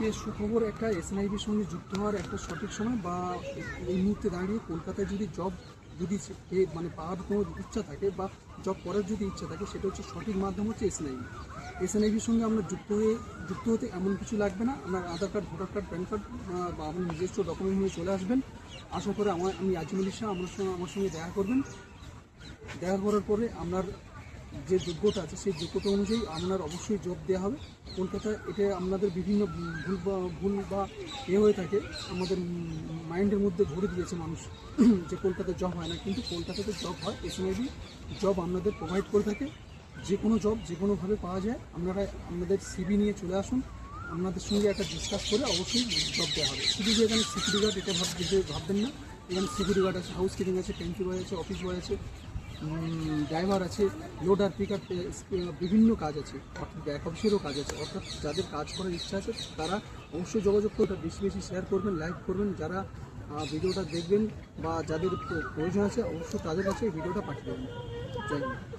আজকে সুখবর একটা এসএনআইবির সঙ্গে যুক্ত হওয়ার একটা সঠিক সময় বা এই মুহূর্তে দাঁড়িয়ে কলকাতায় যদি জব যদি মানে পাওয়ার কোনো ইচ্ছা থাকে বা জব করার যদি ইচ্ছা থাকে, সেটা হচ্ছে সঠিক মাধ্যম হচ্ছে এসএনআইবি। এসএনআইবির সঙ্গে আমরা যুক্ত হতে এমন কিছু লাগবে না। আপনার Aadhaar card, voter card, PAN card বা আপনার নিজস্ব ডকুমেন্ট নিয়ে চলে আসবেন। আসার পরে আমি আজিমুল ইসলাম আমার সঙ্গে দেখা করবেন। দেখা করার পরে আপনার যে যোগ্যতা আছে সেই যোগ্যতা অনুযায়ী আপনার অবশ্যই জব দেওয়া হবে। কলকাতায় এটা আপনাদের বিভিন্ন ভুল বা হয়ে থাকে, আমাদের মাইন্ডের মধ্যে ভরে দিয়েছে মানুষ যে কলকাতায় জব হয় না, কিন্তু কলকাতাতে জব হয়। এসএনআইবি জব আপনাদের প্রোভাইড করে থাকে। যে কোনো জব যে কোনোভাবে পাওয়া যায়। আপনারা আপনাদের সিভি নিয়ে চলে আসুন, আপনাদের সঙ্গে একটা ডিসকাস করে অবশ্যই জব দেওয়া হবে। শুধু যে এখানে সিকিউরিটি গার্ড এটা ভাববেন না। এখানে সিকিউরিটি গার্ড আছে, হাউস কিপিং আছে, ট্যাঙ্কি বয় আছে, অফিস বয় আছে, ড্রাইভার আছে, লোডার পিকআপ, বিভিন্ন কাজ আছে, অর্থাৎ ব্যাক অফিসেরও কাজ আছে। অর্থাৎ যাদের কাজ করার ইচ্ছা আছে তারা অবশ্যই যোগাযোগ করে বেশি বেশি শেয়ার করবেন, লাইক করবেন। যারা ভিডিওটা দেখবেন বা যাদের প্রয়োজন আছে অবশ্যই তাদের কাছে এই ভিডিওটা পাঠিয়ে দেবেন। জয় হিন্দ।